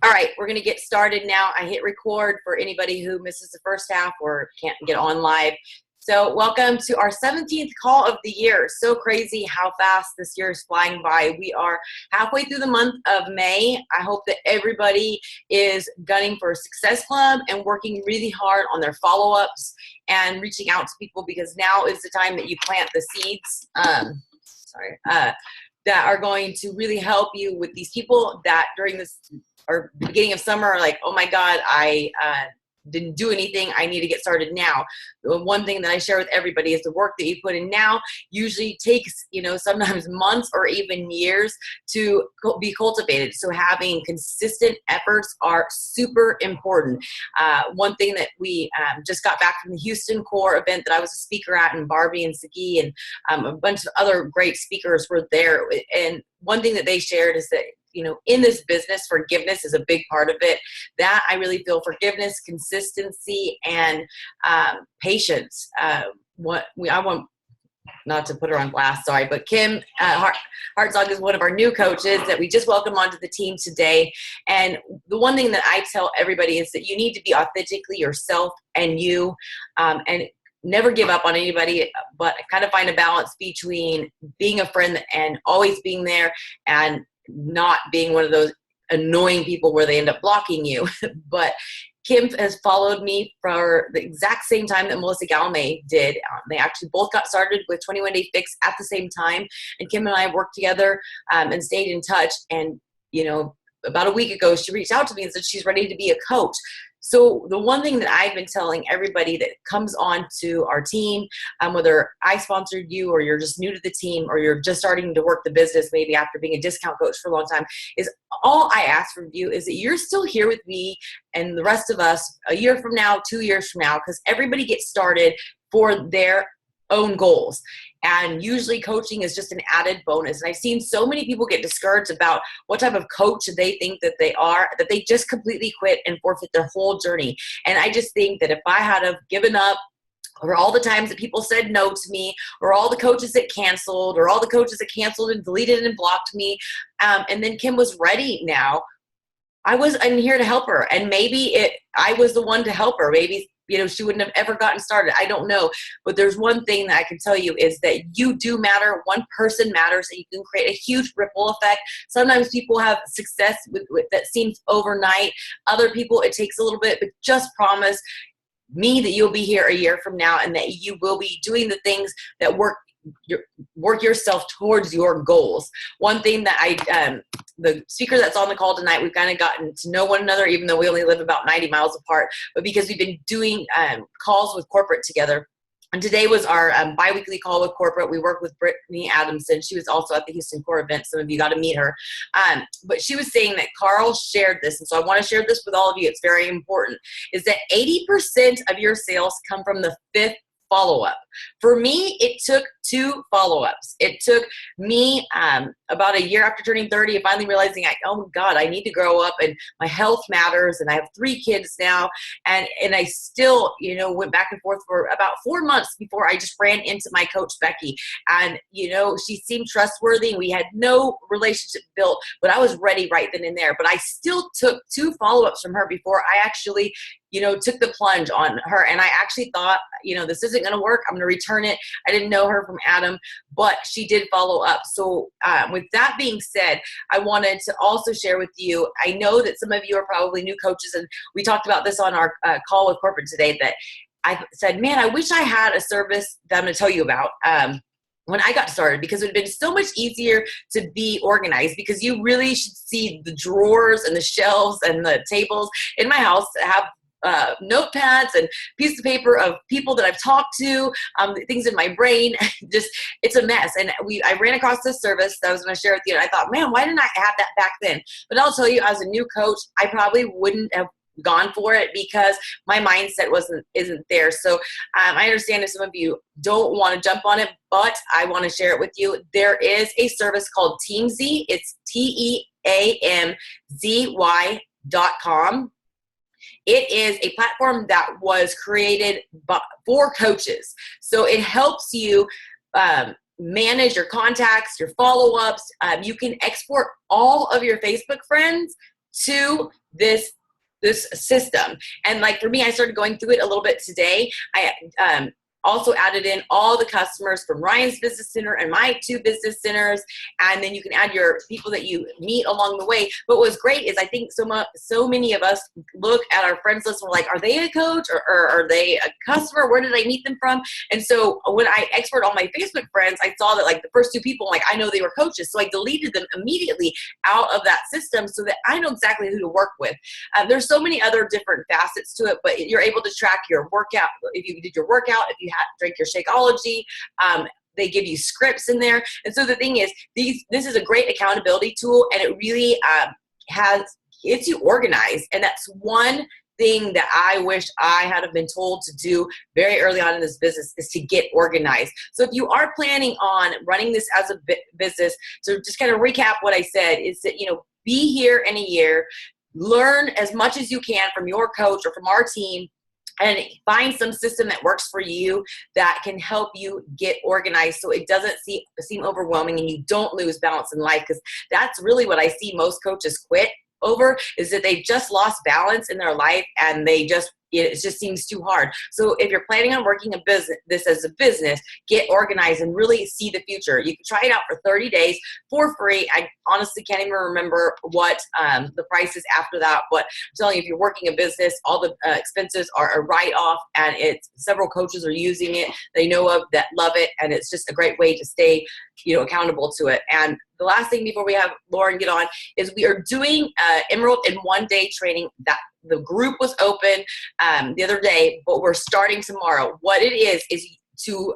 All right, we're going to get started now. I hit record for anybody who misses the first half or can't get on live. So welcome to our 17th call of the year. So crazy how fast this year is flying by. We are halfway through the month of May. I hope that everybody is gunning for a Success Club and working really hard on their follow-ups and reaching out to people, because now is the time that you plant the seeds. That are going to really help you with these people that during this or beginning of summer are like, oh my God, I didn't do anything. I need to get started now. The one thing that I share with everybody is the work that you put in now usually takes, sometimes months or even years to be cultivated. So having consistent efforts are super important. One thing that we just got back from the Houston Core event that I was a speaker at, and Barbie and Sagi and a bunch of other great speakers were there. And one thing that they shared is that, in this business, forgiveness is a big part of it. That I really feel forgiveness, consistency, and patience. I want not to put her on blast, sorry, but Kim Hartzog is one of our new coaches that we just welcomed onto the team today. And the one thing that I tell everybody is that you need to be authentically yourself and you, and never give up on anybody, but kind of find a balance between being a friend and always being there and not being one of those annoying people where they end up blocking you. But Kim has followed me for the exact same time that Melissa Galmay did. They actually both got started with 21 Day Fix at the same time. And Kim and I worked together and stayed in touch. And, about a week ago, she reached out to me and said she's ready to be a coach. So the one thing that I've been telling everybody that comes on to our team, whether I sponsored you or you're just new to the team or you're just starting to work the business maybe after being a discount coach for a long time, is all I ask from you is that you're still here with me and the rest of us a year from now, 2 years from now, because everybody gets started for their own goals. And usually coaching is just an added bonus. And I've seen so many people get discouraged about what type of coach they think that they are, that they just completely quit and forfeit their whole journey. And I just think that if I had have given up, or all the times that people said no to me, or all the coaches that canceled, or all the coaches that canceled and deleted and blocked me, and then Kim was ready now, I'm here to help her. And maybe I was the one to help her. Maybe she wouldn't have ever gotten started. I don't know. But there's one thing that I can tell you is that you do matter. One person matters, and you can create a huge ripple effect. Sometimes people have success with that seems overnight. Other people, it takes a little bit, but just promise me that you'll be here a year from now and that you will be doing the things that work yourself towards your goals. One thing that the speaker that's on the call tonight, we've kind of gotten to know one another, even though we only live about 90 miles apart, but because we've been doing calls with corporate together. And today was our bi-weekly call with corporate. We work with Brittany Adamson. She was also at the Houston Core event. Some of you got to meet her. But she was saying that Carl shared this. And so I want to share this with all of you. It's very important. Is that 80% of your sales come from the fifth follow-up. For me, it took 2 follow-ups. It took me about a year after turning 30 and finally realizing, oh God, I need to grow up and my health matters. And I have 3 kids now. And I still, went back and forth for about 4 months before I just ran into my coach, Becky. And, she seemed trustworthy. We had no relationship built, but I was ready right then and there. But I still took 2 follow-ups from her before I actually took the plunge on her. And I actually thought, this isn't going to work. I'm going to return it. I didn't know her from Adam, but she did follow up. So with that being said, I wanted to also share with you, I know that some of you are probably new coaches, and we talked about this on our call with corporate today, that I said, man, I wish I had a service that I'm going to tell you about. When I got started, because it would have been so much easier to be organized, because you really should see the drawers and the shelves and the tables in my house have notepads and pieces of paper of people that I've talked to, things in my brain. Just, it's a mess. And I ran across this service that I was going to share with you. And I thought, man, why didn't I have that back then? But I'll tell you, as a new coach, I probably wouldn't have gone for it because my mindset isn't there. So I understand if some of you don't want to jump on it, but I want to share it with you. There is a service called TeamZ. It's TeamZY.com. It is a platform that was created for coaches. So it helps you manage your contacts, your follow-ups. You can export all of your Facebook friends to this system. And like for me, I started going through it a little bit today. I also added in all the customers from Ryan's business center and my 2 business centers, and then you can add your people that you meet along the way. But what's great is I think so many of us look at our friends list and we're like, are they a coach or are they a customer? Where did I meet them from? And so when I export all my Facebook friends, I saw that like the first 2 people, like I know they were coaches, so I deleted them immediately out of that system so that I know exactly who to work with. There's so many other different facets to it, but you're able to track your workout. If you did your workout, if you drink your Shakeology, they give you scripts in there. And so the thing is, this is a great accountability tool, and it really gets you organized. And that's one thing that I wish I had have been told to do very early on in this business, is to get organized. So if you are planning on running this as a business, so just kind of recap what I said, is that, be here in a year, learn as much as you can from your coach or from our team, and find some system that works for you that can help you get organized so it doesn't seem overwhelming and you don't lose balance in life. Because that's really what I see most coaches quit over, is that they've just lost balance in their life and it just seems too hard. So if you're planning on working this as a business, get organized and really see the future. You can try it out for 30 days for free. I honestly can't even remember what the price is after that, but I'm telling you, if you're working a business, all the expenses are a write-off, and several coaches are using it they know of that love it, and it's just a great way to stay accountable to it. And the last thing before we have Lauren get on is we are doing Emerald in 1 day training. That the group was open the other day, but we're starting tomorrow. What it is to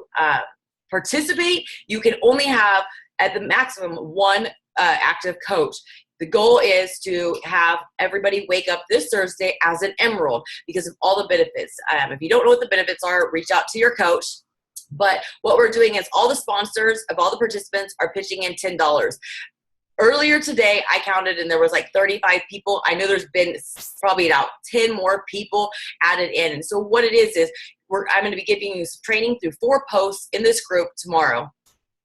participate, you can only have at the maximum 1 active coach. The goal is to have everybody wake up this Thursday as an Emerald because of all the benefits. If you don't know what the benefits are, reach out to your coach. But what we're doing is all the sponsors of all the participants are pitching in $10. Earlier today, I counted and there was like 35 people. I know there's been probably about 10 more people added in. And so what it is I'm going to be giving you some training through 4 posts in this group tomorrow.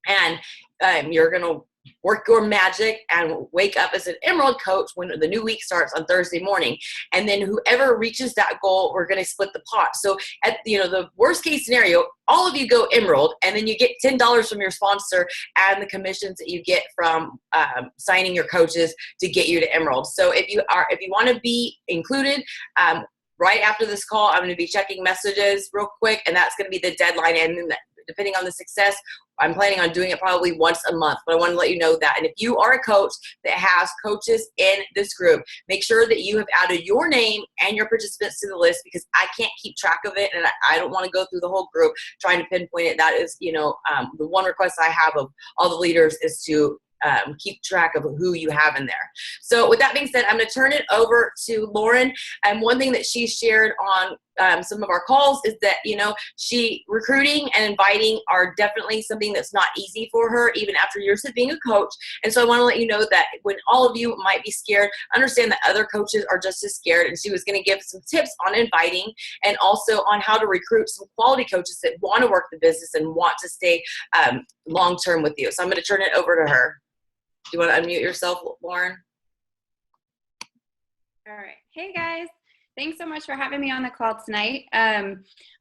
And you're going to work your magic and wake up as an Emerald coach when the new week starts on Thursday morning. And then whoever reaches that goal, we're going to split the pot. So at the worst case scenario, all of you go Emerald, and then you get $10 from your sponsor and the commissions that you get from signing your coaches to get you to Emerald. So if you want to be included, right after this call, I'm going to be checking messages real quick, and that's going to be the deadline. And then depending on the success, I'm planning on doing it probably once a month, but I want to let you know that. And if you are a coach that has coaches in this group, make sure that you have added your name and your participants to the list, because I can't keep track of it, and I don't want to go through the whole group trying to pinpoint it. That is, the one request I have of all the leaders is to keep track of who you have in there. So with that being said, I'm going to turn it over to Lauren. And one thing that she shared on some of our calls is that, recruiting and inviting are definitely something that's not easy for her, even after years of being a coach. And so I want to let you know that when all of you might be scared, understand that other coaches are just as scared. And she was going to give some tips on inviting and also on how to recruit some quality coaches that want to work the business and want to stay long-term with you. So I'm going to turn it over to her. Do you want to unmute yourself, Lauren? All right. Hey, guys. Thanks so much for having me on the call tonight. I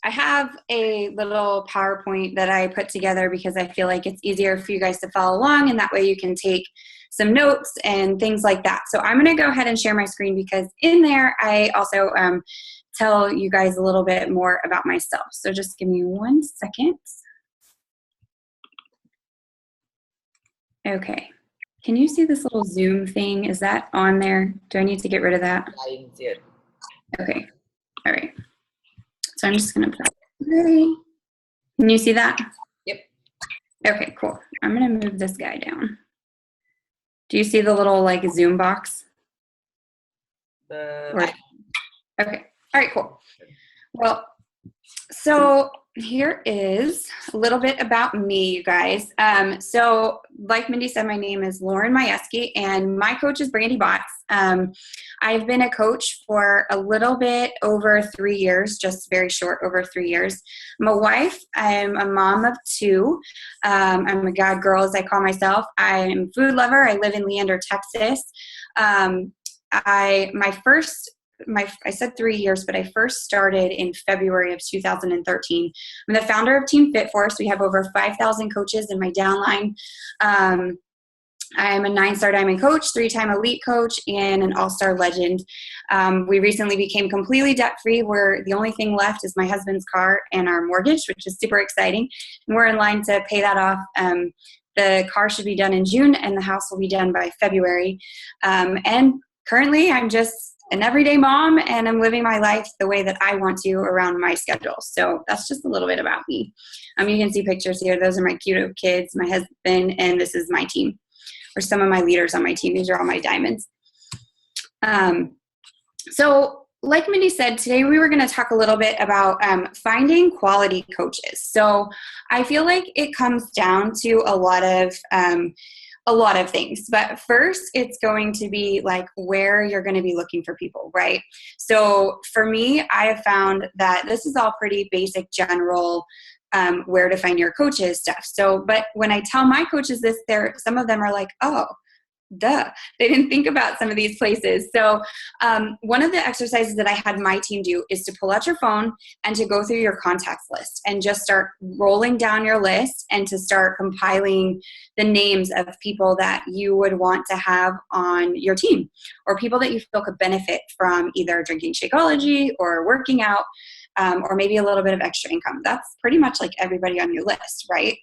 have a little PowerPoint that I put together because I feel like it's easier for you guys to follow along, and that way you can take some notes and things like that. So I'm going to go ahead and share my screen because in there I also tell you guys a little bit more about myself. So just give me 1 second. Okay. Can you see this little Zoom thing? Is that on there? Do I need to get rid of that? I didn't see it. Okay. All right. So I'm just going to press play. Can you see that? Yep. Okay, cool. I'm going to move this guy down. Do you see the little Zoom box? Okay. All right, cool. Well, so here is a little bit about me, you guys. So like Mindy said, my name is Lauren Majewski, and my coach is Brandy Botts. I've been a coach for a little bit over 3 years, just very short, over 3 years. I'm a wife. I'm a mom of 2. I'm a God girl, as I call myself. I'm a food lover. I live in Leander, Texas. I said 3 years, but I first started in February of 2013. I'm the founder of Team Fit Force. We have over 5,000 coaches in my downline. I'm a 9-star diamond coach, 3-time elite coach, and an all-star legend. We recently became completely debt-free. The only thing left is my husband's car and our mortgage, which is super exciting. And we're in line to pay that off. The car should be done in June, and the house will be done by February. And currently, I'm just an everyday mom, and I'm living my life the way that I want to around my schedule. So that's just a little bit about me. You can see pictures here. Those are my cute kids, my husband, and this is my team, or some of my leaders on my team. These are all my diamonds. So like Mindy said, today we were going to talk a little bit about finding quality coaches. So I feel like it comes down to a lot of things. But first, it's going to be like where you're going to be looking for people, right? So for me, I have found that this is all pretty basic, general, where to find your coaches stuff. So, but when I tell my coaches this, some of them are like, oh, duh, they didn't think about some of these places. So one of the exercises that I had my team do is to pull out your phone and to go through your contacts list and just start rolling down your list and to start compiling the names of people that you would want to have on your team, or people that you feel could benefit from either drinking Shakeology or working out. Or maybe a little bit of extra income. That's pretty much like everybody on your list, right?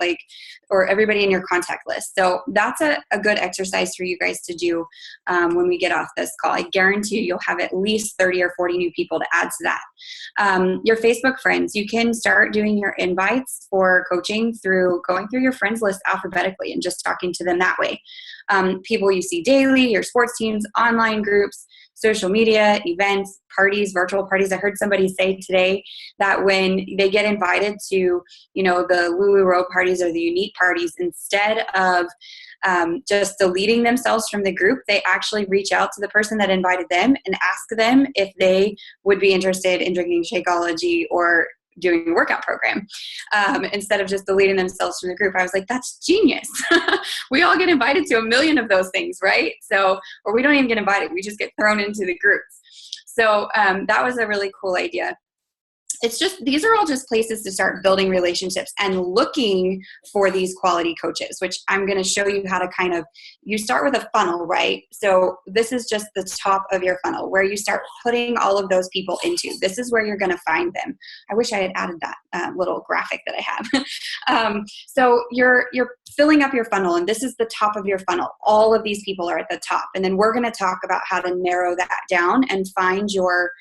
Or everybody in your contact list. So that's a good exercise for you guys to do when we get off this call. I guarantee you'll have at least 30 or 40 new people to add to that. Your Facebook friends, you can start doing your invites for coaching through going through your friends list alphabetically and just talking to them that way. People you see daily, your sports teams, online groups, social media, events, parties, virtual parties. I heard somebody say today that when they get invited to, the Lulu Row parties or the unique parties, instead of just deleting themselves from the group, they actually reach out to the person that invited them and ask them if they would be interested in drinking Shakeology or doing a workout program, instead of just deleting themselves from the group. I was like, that's genius. We all get invited to a million of those things, right? So, or we don't even get invited. We just get thrown into the groups. So that was a really cool idea. It's just, these are all just places to start building relationships and looking for these quality coaches, which I'm going to show you how to you start with a funnel, right? So this is just the top of your funnel where you start putting all of those people into. This is where you're going to find them. I wish I had added that little graphic that I have. So you're filling up your funnel, and this is the top of your funnel. All of these people are at the top. And then we're going to talk about how to narrow that down and find your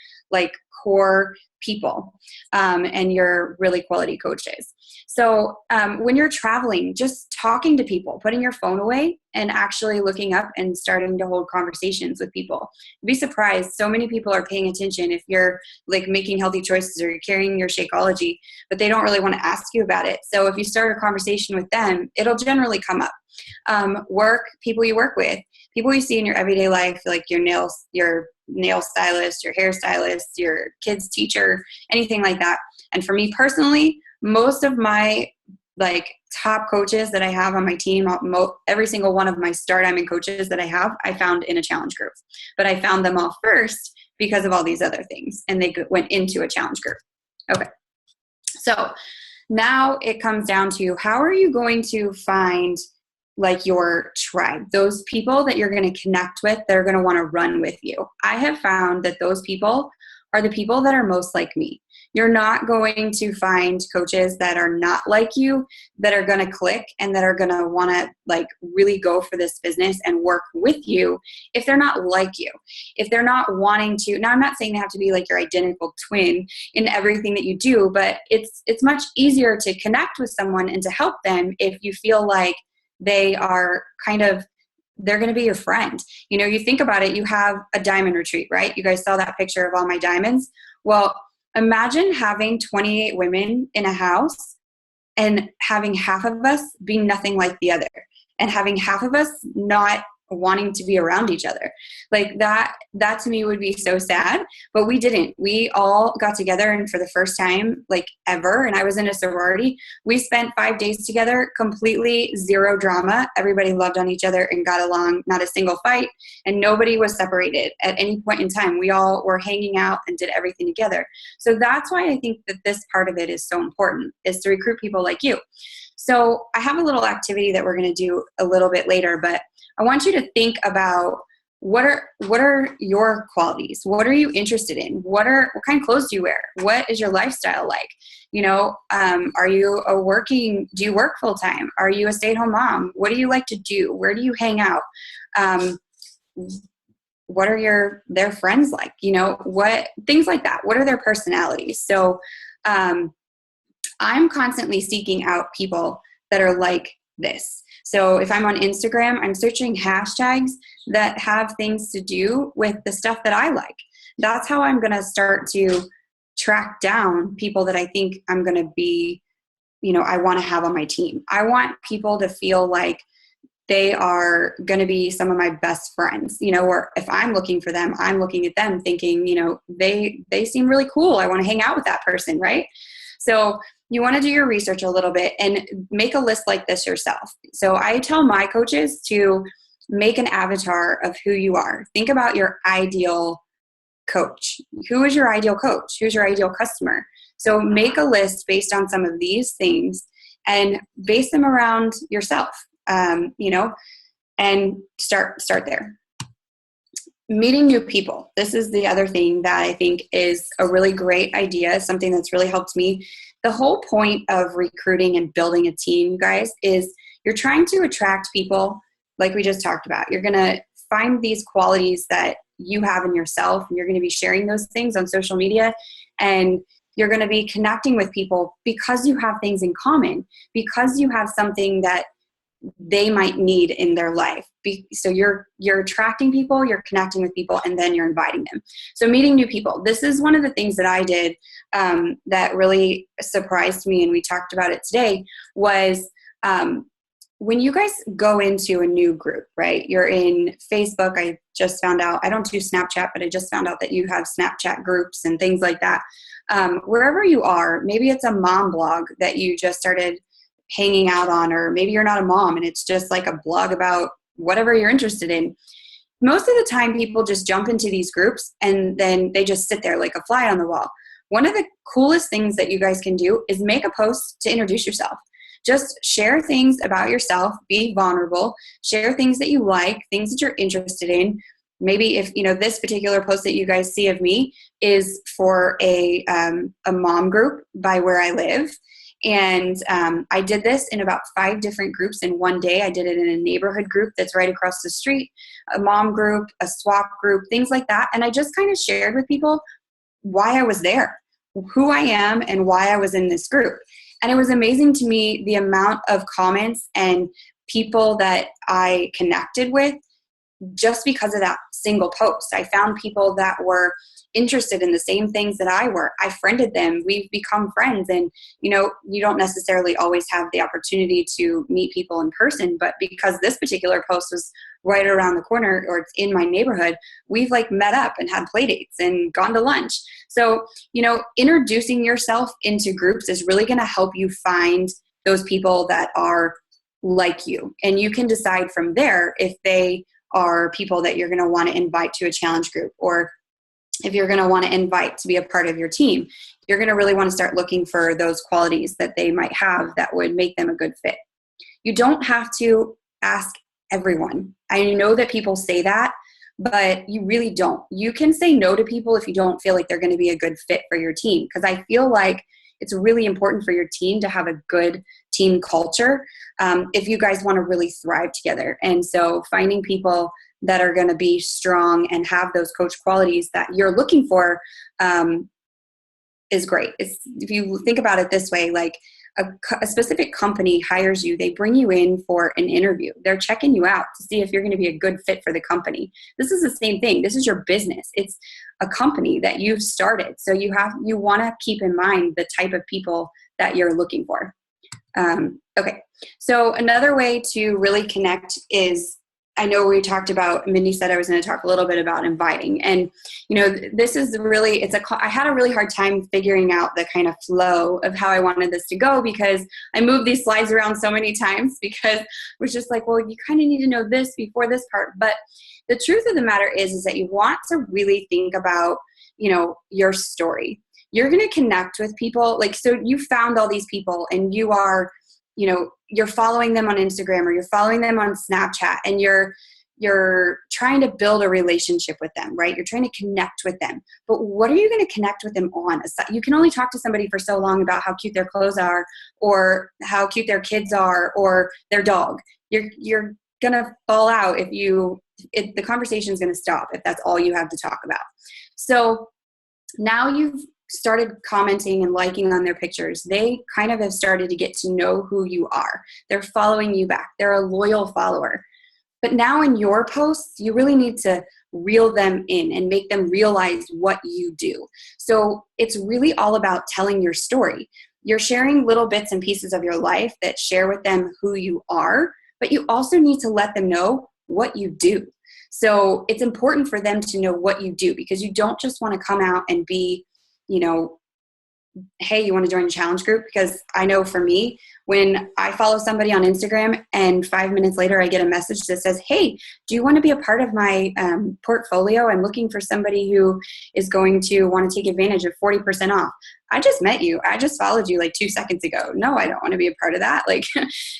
core people and your really quality coaches. So when you're traveling, just talking to people, putting your phone away and actually looking up and starting to hold conversations with people. You'd be surprised. So many people are paying attention if you're making healthy choices or you're carrying your Shakeology, but they don't really want to ask you about it. So if you start a conversation with them, it'll generally come up. People you work with, people you see in your everyday life, like your nail stylist, your hairstylist, your kids teacher, anything like that. And for me personally, most of my top coaches that I have on my team, every single one of my Star Diamond coaches that I have, I found in a challenge group. But I found them all first because of all these other things, and they went into a challenge group. Okay. So now it comes down to, how are you going to find your tribe, those people that you're going to connect with, that are going to want to run with you? I have found that those people are the people that are most like me. You're not going to find coaches that are not like you, that are going to click and that are going to want to really go for this business and work with you if they're not like you. If they're not wanting to, now I'm not saying they have to be your identical twin in everything that you do, but it's much easier to connect with someone and to help them if you feel like they are they're going to be your friend. You think about it, you have a diamond retreat, right? You guys saw that picture of all my diamonds. Well, imagine having 28 women in a house and having half of us be nothing like the other, and having half of us not wanting to be around each other. Like that to me would be so sad, but we didn't. We all got together, and for the first time like ever, and I was in a sorority, we spent 5 days together, completely zero drama. Everybody loved on each other and got along, not a single fight, and nobody was separated at any point in time. We all were hanging out and did everything together. So that's why I think that this part of it is so important, is to recruit people like you. So I have a little activity that we're going to do a little bit later, but I want you to think about what are your qualities? What are you interested in? What kind of clothes do you wear? What is your lifestyle like? You know, do you work full time? Are you a stay-at-home mom? What do you like to do? Where do you hang out? What are their friends like? You know, things like that. What are their personalities? So, I'm constantly seeking out people that are like this. So if I'm on Instagram, I'm searching hashtags that have things to do with the stuff that I like. That's how I'm going to start to track down people that I think I'm going to be, you know, I want to have on my team. I want people to feel like they are going to be some of my best friends, you know, or if I'm looking for them, I'm looking at them thinking, you know, they seem really cool. I want to hang out with that person, right? So you want to do your research a little bit and make a list like this yourself. So I tell my coaches to make an avatar of who you are. Think about your ideal coach. Who is your ideal coach? Who's your ideal customer? So make a list based on some of these things and base them around yourself, you know, and start there. Meeting new people. This is the other thing that I think is a really great idea, something that's really helped me. The whole point of recruiting and building a team, you guys, is you're trying to attract people like we just talked about. You're going to find these qualities that you have in yourself, and you're going to be sharing those things on social media, and you're going to be connecting with people because you have things in common, because you have something that they might need in their life. So you're attracting people, you're connecting with people, and then you're inviting them. So meeting new people. This is one of the things that I did that really surprised me, and we talked about it today, was when you guys go into a new group, right? You're in Facebook. I just found out, I don't do Snapchat, but I just found out that you have Snapchat groups and things like that. Wherever you are, maybe it's a mom blog that you just started hanging out on, or maybe you're not a mom and it's just like a blog about whatever you're interested in. Most of the time people just jump into these groups and then they just sit there like a fly on the wall. One of the coolest things that you guys can do is make a post to introduce yourself. Just share things about yourself, be vulnerable, share things that you like, things that you're interested in. Maybe if, you know, this particular post that you guys see of me is for a mom group by where I live. And I did this in about 5 different groups in one day. I did it in a neighborhood group that's right across the street, a mom group, a swap group, things like that. And I just kind of shared with people why I was there, who I am, and why I was in this group. And it was amazing to me the amount of comments and people that I connected with just because of that single post. I found people that were interested in the same things that I were. I friended them. We've become friends. And, you know, you don't necessarily always have the opportunity to meet people in person, but because this particular post was right around the corner, or it's in my neighborhood, we've like met up and had play dates and gone to lunch. So, you know, introducing yourself into groups is really going to help you find those people that are like you. And you can decide from there if they are people that you're going to want to invite to a challenge group, or if you're going to want to invite to be a part of your team. You're going to really want to start looking for those qualities that they might have that would make them a good fit. You don't have to ask everyone. I know that people say that, but you really don't. You can say no to people if you don't feel like they're going to be a good fit for your team, because I feel like it's really important for your team to have a good team culture if you guys want to really thrive together. And so finding people that are going to be strong and have those coach qualities that you're looking for is great. If you think about it this way, like a specific company hires you, they bring you in for an interview. They're checking you out to see if you're going to be a good fit for the company. This is the same thing. This is your business. It's a company that you've started. So you want to keep in mind the type of people that you're looking for. Okay. So another way to really connect is I know we talked about, Mindy said I was going to talk a little bit about inviting. And, this is really, I had a really hard time figuring out the kind of flow of how I wanted this to go, because I moved these slides around so many times, because it was just like, well, you kind of need to know this before this part. But the truth of the matter is that you want to really think about, your story. You're going to connect with people. Like, so you found all these people and you are, you're following them on Instagram or you're following them on Snapchat, and you're trying to build a relationship with them, right? You're trying to connect with them. But what are you going to connect with them on? You can only talk to somebody for so long about how cute their clothes are, or how cute their kids are, or their dog. You're going to fall out if the conversation is going to stop if that's all you have to talk about. So now you've started commenting and liking on their pictures. They kind of have started to get to know who you are. They're following you back. They're a loyal follower. But now in your posts, you really need to reel them in and make them realize what you do. So it's really all about telling your story. You're sharing little bits and pieces of your life that share with them who you are, but you also need to let them know what you do. So it's important for them to know what you do, because you don't just want to come out and be, hey, you want to join a challenge group? Because I know for me, when I follow somebody on Instagram and 5 minutes later I get a message that says, hey, do you want to be a part of my portfolio? I'm looking for somebody who is going to want to take advantage of 40% off. I just met you. I just followed you like 2 seconds ago. No, I don't want to be a part of that. Like,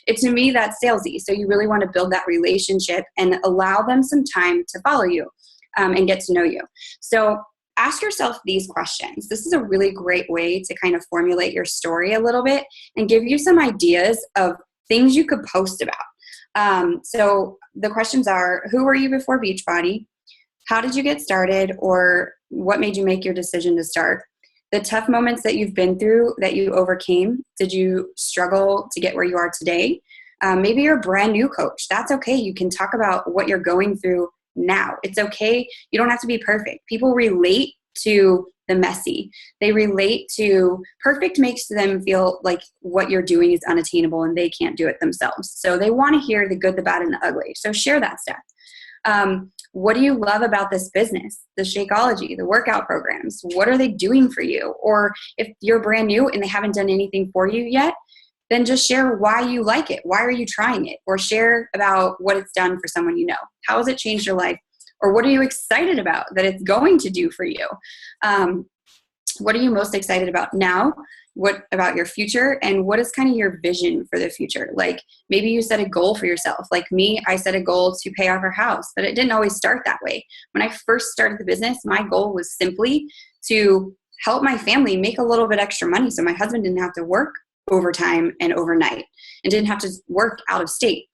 to me, that's salesy. So you really want to build that relationship and allow them some time to follow you and get to know you. So ask yourself these questions. This is a really great way to kind of formulate your story a little bit and give you some ideas of things you could post about. So the questions are, who were you before Beachbody? How did you get started, or what made you make your decision to start? The tough moments that you've been through that you overcame. Did you struggle to get where you are today? Maybe you're a brand new coach. That's okay. You can talk about what you're going through now. It's okay. You don't have to be perfect. People relate to the messy. They relate to perfect makes them feel like what you're doing is unattainable and they can't do it themselves. So they want to hear the good, the bad, and the ugly. So share that stuff. What do you love about this business? The Shakeology, the workout programs. What are they doing for you? Or if you're brand new and they haven't done anything for you yet, then just share why you like it. Why are you trying it? Or share about what it's done for someone you know. How has it changed your life? Or what are you excited about that it's going to do for you? What are you most excited about now? What about your future? And what is kind of your vision for the future? Like, maybe you set a goal for yourself. Like me, I set a goal to pay off our house, but it didn't always start that way. When I first started the business, my goal was simply to help my family make a little bit extra money so my husband didn't have to work overtime and overnight and didn't have to work out of state.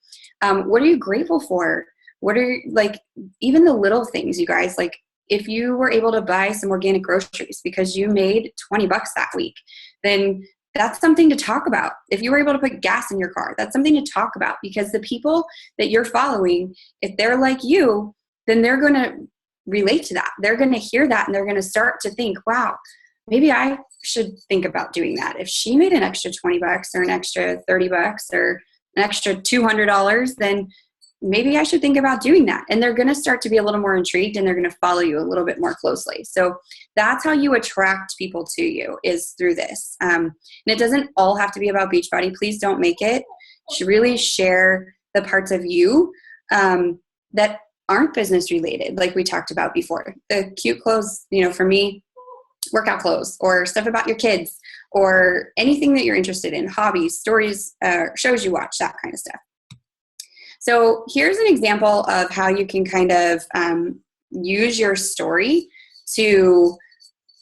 What are you grateful for? What are, like, even the little things, you guys, like if you were able to buy some organic groceries because you made $20 that week, then that's something to talk about. If you were able to put gas in your car, that's something to talk about, because the people that you're following, if they're like you, then they're going to relate to that. They're going to hear that and they're going to start to think, wow, maybe I should think about doing that. If she made an extra $20 or an extra $30 or an extra $200, then maybe I should think about doing that. And they're going to start to be a little more intrigued and they're going to follow you a little bit more closely. So that's how you attract people to you, is through this. And it doesn't all have to be about Beachbody. Please don't make it. You should really share the parts of you that aren't business related, like we talked about before. The cute clothes, for me, workout clothes, or stuff about your kids, or anything that you're interested in, hobbies, stories, shows you watch, that kind of stuff. So here's an example of how you can kind of use your story to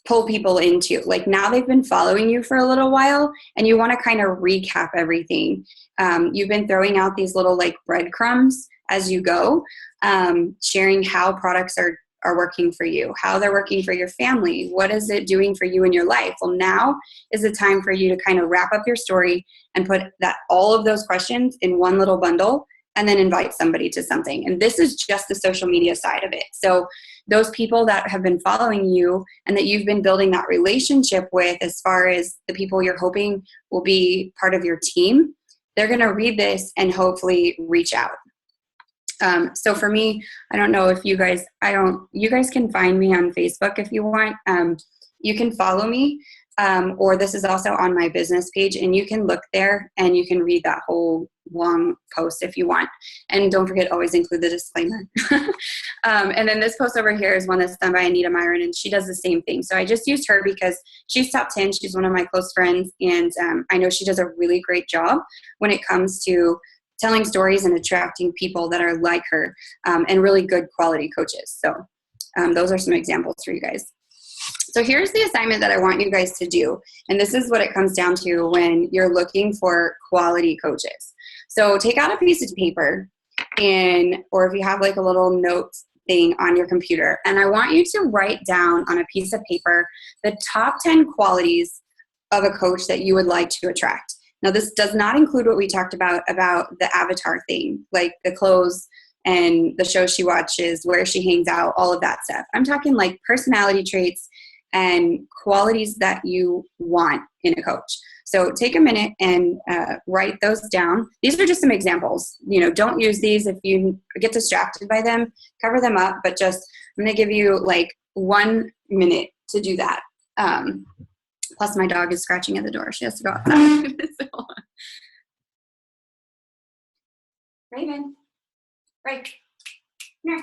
pull people into, like, now they've been following you for a little while and you want to kind of recap everything. You've been throwing out these little like breadcrumbs as you go, sharing how products are working for you, how they're working for your family, what is it doing for you in your life. Well, now is the time for you to kind of wrap up your story and put all of those questions in one little bundle, and then invite somebody to something. And this is just the social media side of it. So those people that have been following you and that you've been building that relationship with, as far as the people you're hoping will be part of your team, they're going to read this and hopefully reach out. So for me, I don't know if you guys, you guys can find me on Facebook if you want. You can follow me, or this is also on my business page, and you can look there and you can read that whole long post if you want. And don't forget, always include the disclaimer. And then this post over here is one that's done by Anita Myron, and she does the same thing. So I just used her because she's top 10. She's one of my close friends, and I know she does a really great job when it comes to telling stories and attracting people that are like her, and really good quality coaches. So those are some examples for you guys. So here's the assignment that I want you guys to do. And this is what it comes down to when you're looking for quality coaches. So take out a piece of paper, or if you have like a little note thing on your computer, and I want you to write down on a piece of paper the top 10 qualities of a coach that you would like to attract. Now, this does not include what we talked about the avatar thing, like the clothes and the shows she watches, where she hangs out, all of that stuff. I'm talking like personality traits and qualities that you want in a coach. So take a minute and write those down. These are just some examples. Don't use these if you get distracted by them. Cover them up, but I'm going to give you like 1 minute to do that. Plus, my dog is scratching at the door. She has to go outside. Raven. Right. Here.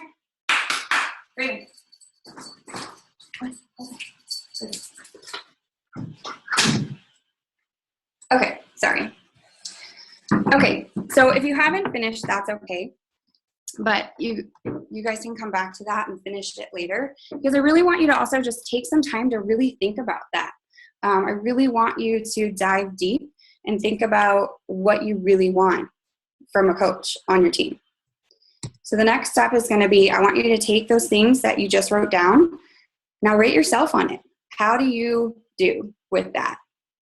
Raven. Okay, sorry. Okay, so if you haven't finished, that's okay. But you guys can come back to that and finish it later, because I really want you to also just take some time to really think about that. I really want you to dive deep and think about what you really want from a coach on your team. So the next step is going to be, I want you to take those things that you just wrote down. Now rate yourself on it. How do you do with that?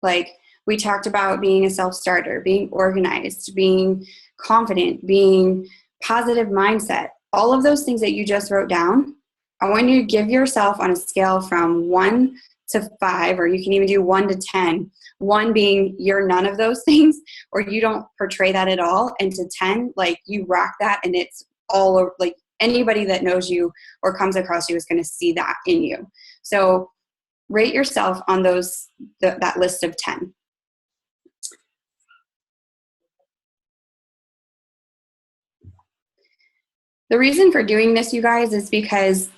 Like we talked about being a self-starter, being organized, being confident, being positive mindset. All of those things that you just wrote down, I want you to give yourself on a scale from 1 to 5, or you can even do 1 to 10. 1 being you're none of those things, or you don't portray that at all, and to 10, like you rock that, and it's all over, like anybody that knows you or comes across you is going to see that in you. So rate yourself on that list of 10. The reason for doing this, you guys, is because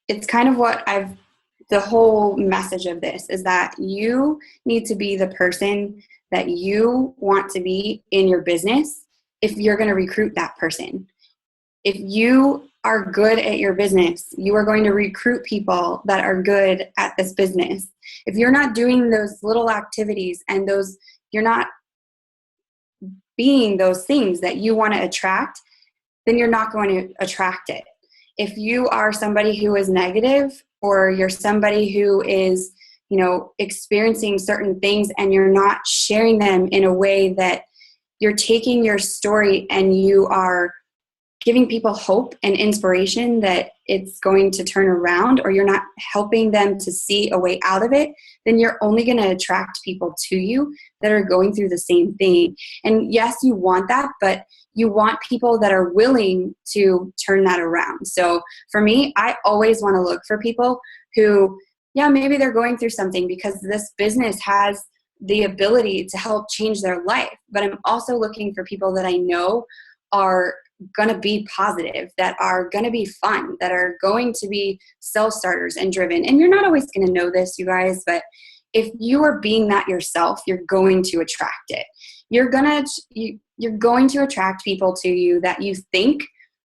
it's kind of the whole message of this is that you need to be the person that you want to be in your business if you're going to recruit that person. If you are good at your business, you are going to recruit people that are good at this business. If you're not doing those little activities and you're not being those things that you want to attract, then you're not going to attract it. If you are somebody who is negative, or you're somebody who is, experiencing certain things and you're not sharing them in a way that you're taking your story and you are giving people hope and inspiration that it's going to turn around, or you're not helping them to see a way out of it, then you're only going to attract people to you that are going through the same thing. And yes, you want that, but you want people that are willing to turn that around. So for me, I always want to look for people who, maybe they're going through something because this business has the ability to help change their life. But I'm also looking for people that I know are going to be positive, that are going to be fun, that are going to be self-starters and driven. And you're not always going to know this, you guys, but if you are being that yourself, you're going to attract it. You're going to attract people to you that you think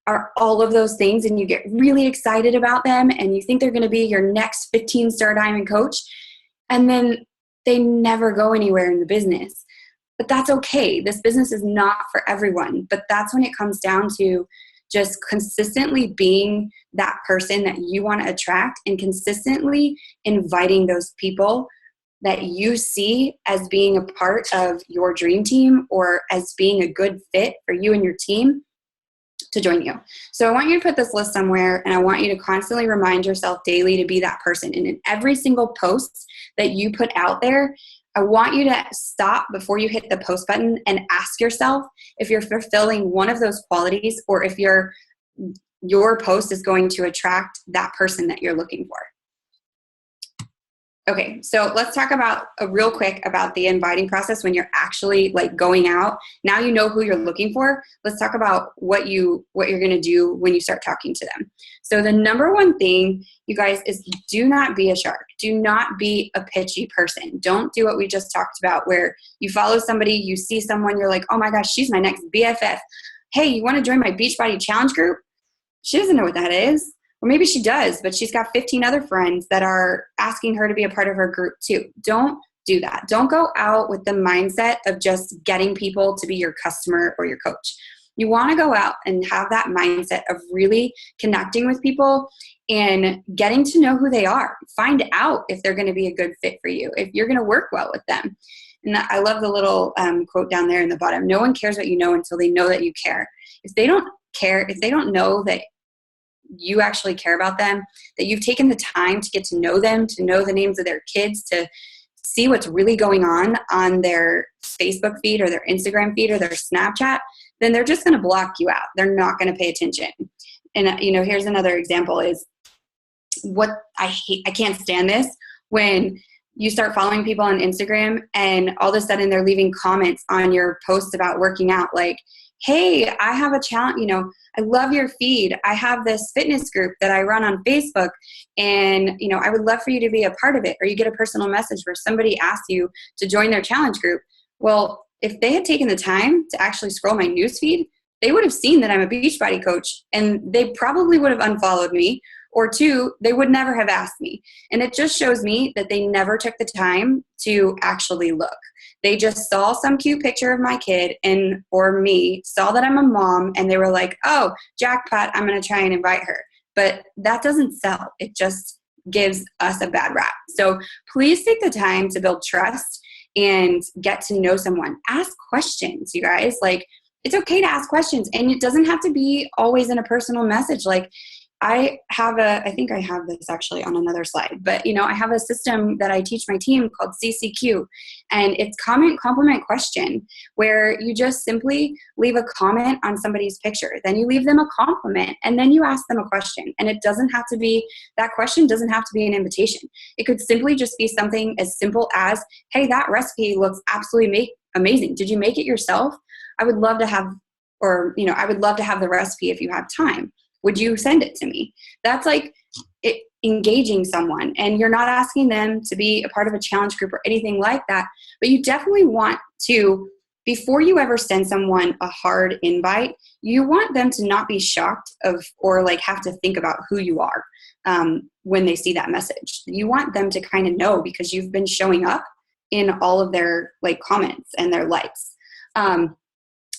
are all of those things, and you get really excited about them, and you think they're going to be your next 15-star diamond coach, and then they never go anywhere in the business. But that's okay. This business is not for everyone. But that's when it comes down to just consistently being that person that you want to attract, and consistently inviting those people that you see as being a part of your dream team, or as being a good fit for you and your team, to join you. So I want you to put this list somewhere, and I want you to constantly remind yourself daily to be that person. And in every single post that you put out there, I want you to stop before you hit the post button and ask yourself if you're fulfilling one of those qualities, or if your post is going to attract that person that you're looking for. Okay, so let's talk about real quick about the inviting process when you're actually like going out. Now you know who you're looking for. Let's talk about what you're going to do when you start talking to them. So the number one thing, you guys, is do not be a shark. Do not be a pitchy person. Don't do what we just talked about, where you follow somebody, you see someone, you're like, oh my gosh, she's my next BFF. Hey, you want to join my Beachbody Challenge group? She doesn't know what that is. Or maybe she does, but she's got 15 other friends that are asking her to be a part of her group too. Don't do that. Don't go out with the mindset of just getting people to be your customer or your coach. You want to go out and have that mindset of really connecting with people and getting to know who they are. Find out if they're going to be a good fit for you, if you're going to work well with them. And I love the little quote down there in the bottom. No one cares what you know until they know that you care. If they don't care, if they don't know that you actually care about them, that you've taken the time to get to know them, to know the names of their kids, to see what's really going on their Facebook feed or their Instagram feed or their Snapchat, then they're just going to block you out. They're not going to pay attention. And, here's another example is what I hate. I can't stand this when you start following people on Instagram and all of a sudden they're leaving comments on your posts about working out. Like, hey, I have a challenge, I love your feed. I have this fitness group that I run on Facebook, and, I would love for you to be a part of it. Or you get a personal message where somebody asks you to join their challenge group. Well, if they had taken the time to actually scroll my newsfeed, they would have seen that I'm a Beachbody coach, and they probably would have unfollowed me. Or two, they would never have asked me. And it just shows me that they never took the time to actually look. They just saw some cute picture of my kid or me, saw that I'm a mom, and they were like, oh, jackpot, I'm going to try and invite her. But that doesn't sell. It just gives us a bad rap. So please take the time to build trust and get to know someone. Ask questions, you guys. Like, it's okay to ask questions, and it doesn't have to be always in a personal message. Like, I think I have this actually on another slide, but I have a system that I teach my team called CCQ, and it's comment, compliment, question, where you just simply leave a comment on somebody's picture. Then you leave them a compliment, and then you ask them a question. And that question doesn't have to be an invitation. It could simply just be something as simple as, hey, that recipe looks absolutely amazing. Did you make it yourself? I would love to have the recipe if you have time. Would you send it to me? That's like engaging someone, and you're not asking them to be a part of a challenge group or anything like that, but you definitely want to, before you ever send someone a hard invite, you want them to not be shocked or like have to think about who you are when they see that message. You want them to kind of know, because you've been showing up in all of their like comments and their likes.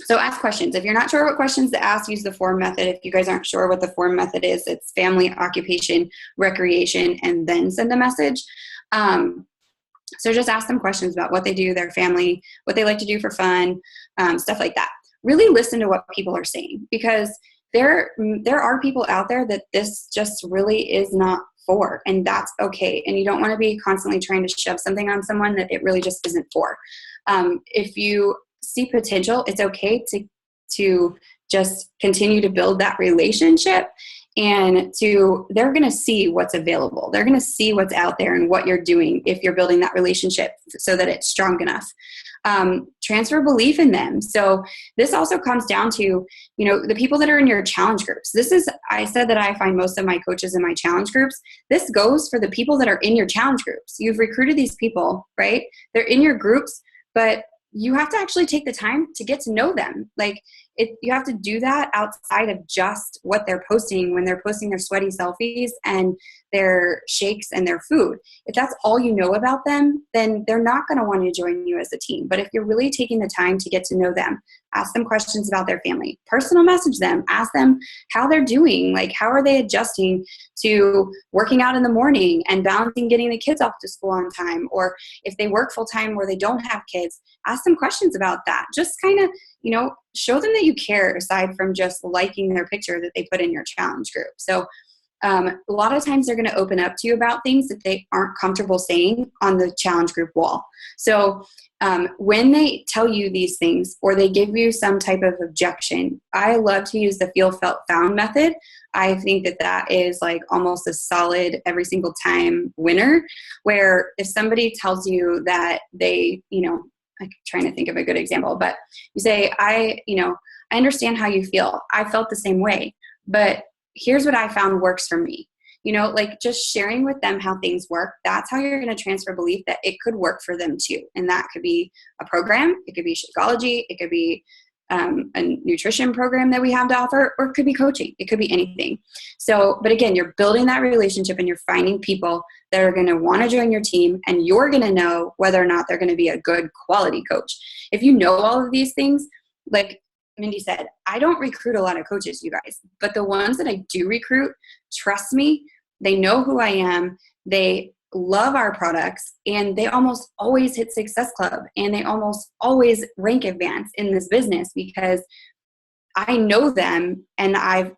So ask questions. If you're not sure what questions to ask, use the form method. If you guys aren't sure what the form method is, it's family, occupation, recreation, and then send a message. So just ask them questions about what they do, their family, what they like to do for fun, stuff like that. Really listen to what people are saying, because there are people out there that this just really is not for, and that's okay. And you don't want to be constantly trying to shove something on someone that it really just isn't for. If you see potential, it's okay to just continue to build that relationship, and they're going to see what's available. They're going to see what's out there and what you're doing if you're building that relationship so that it's strong enough. Transfer belief in them. So this also comes down to, the people that are in your challenge groups. I said that I find most of my coaches in my challenge groups. This goes for the people that are in your challenge groups. You've recruited these people, right? They're in your groups, but you have to actually take the time to get to know them. Like, you have to do that outside of just what they're posting when they're posting their sweaty selfies and their shakes and their food. If that's all you know about them, then they're not going to want to join you as a team. But if you're really taking the time to get to know them, ask them questions about their family, personal message them, ask them how they're doing, like how are they adjusting to working out in the morning and balancing getting the kids off to school on time, or if they work full time where they don't have kids, ask them questions about that. Just kind of, show them that you care, aside from just liking their picture that they put in your challenge group. So a lot of times they're going to open up to you about things that they aren't comfortable saying on the challenge group wall. So when they tell you these things or they give you some type of objection, I love to use the feel, felt, found method. I think that that is like almost a solid every single time winner, where if somebody tells you that they, I'm trying to think of a good example, but you say, I understand how you feel. I felt the same way, but here's what I found works for me. Like just sharing with them how things work. That's how you're going to transfer belief that it could work for them too. And that could be a program. It could be Shakeology. It could be a nutrition program that we have to offer, or it could be coaching. It could be anything. So, but again, you're building that relationship and you're finding people that are going to want to join your team, and you're going to know whether or not they're going to be a good quality coach. If you know all of these things, like Mindy said, I don't recruit a lot of coaches, you guys, but the ones that I do recruit, trust me, they know who I am. They love our products, and they almost always hit Success Club, and they almost always rank advance in this business because I know them, and I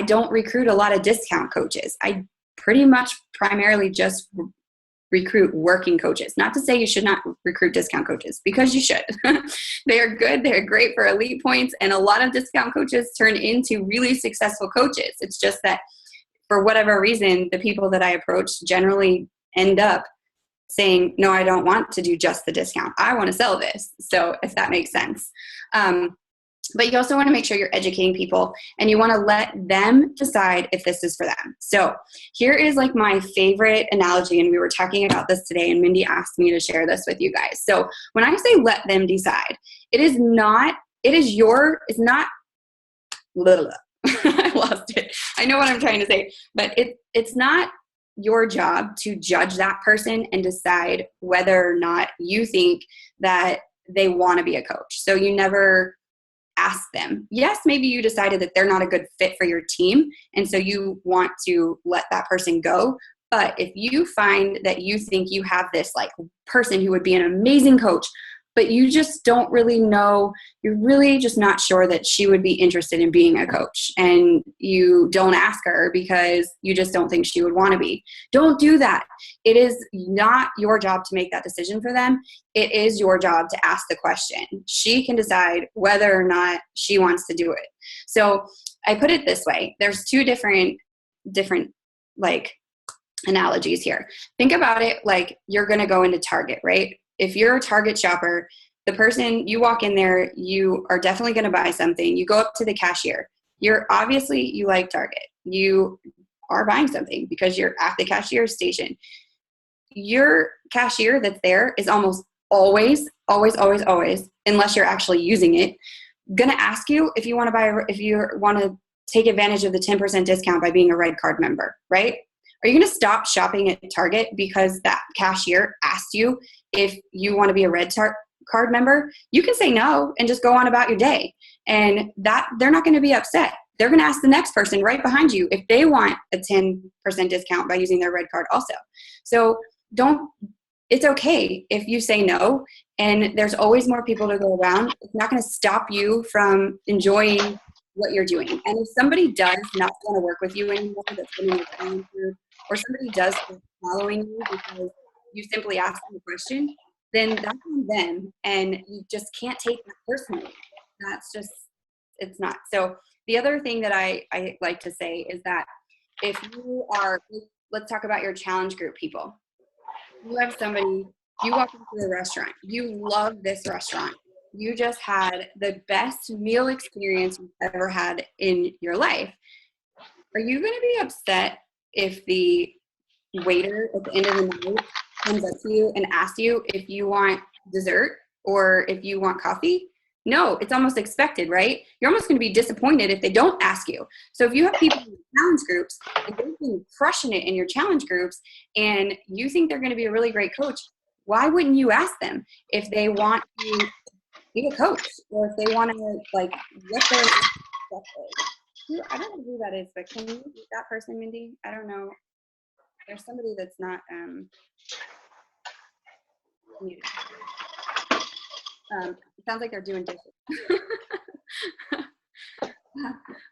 don't recruit a lot of discount coaches. I pretty much primarily just recruit working coaches. Not to say you should not recruit discount coaches, because you should. They are good. They're great for elite points, and a lot of discount coaches turn into really successful coaches. It's just that for whatever reason, the people that I approach generally end up saying, no, I don't want to do just the discount. I want to sell this. So if that makes sense. But you also want to make sure you're educating people, and you want to let them decide if this is for them. So here is like my favorite analogy. And we were talking about this today, and Mindy asked me to share this with you guys. So when I say let them decide, it's not, I lost it. I know what I'm trying to say, but it's not your job to judge that person and decide whether or not you think that they want to be a coach. So you never ask them. Yes, maybe you decided that they're not a good fit for your team, and so you want to let that person go. But if you find that you think you have this like person who would be an amazing coach, but you just don't really know, you're really just not sure that she would be interested in being a coach, and you don't ask her because you just don't think she would want to be. Don't do that. It is not your job to make that decision for them. It is your job to ask the question. She can decide whether or not she wants to do it. So I put it this way. There's two different like analogies here. Think about it like you're going to go into Target, right? If you're a Target shopper, the person, you walk in there, you are definitely going to buy something. You go up to the cashier. You like Target. You are buying something because you're at the cashier station. Your cashier that's there is almost always, unless you're actually using it, going to ask you if you want to take advantage of the 10% discount by being a red card member, right? Are you going to stop shopping at Target because that cashier asked you if you want to be a red card member? You can say no and just go on about your day. And that they're not going to be upset. They're going to ask the next person right behind you if they want a 10% discount by using their red card also. So it's okay if you say no, and there's always more people to go around. It's not going to stop you from enjoying what you're doing. And if somebody does not want to work with you anymore, that's been in your challenge group, or somebody does start following you because you simply asked them a question, then that's on them, and you just can't take that personally. It's not. So the other thing that I like to say is that if you are, let's talk about your challenge group people. You have somebody, you walk into a restaurant, you love this restaurant. You just had the best meal experience you've ever had in your life. Are you going to be upset if the waiter at the end of the night comes up to you and asks you if you want dessert or if you want coffee? No, it's almost expected, right? You're almost going to be disappointed if they don't ask you. So if you have people in your challenge groups and they've been crushing it in your challenge groups and you think they're going to be a really great coach, why wouldn't you ask them if they want to be a coach, or if they want to like what their stuff is? I don't know who that is, but can you meet that person, Mindy? I don't know. There's somebody that's not muted. It sounds like they're doing dishes.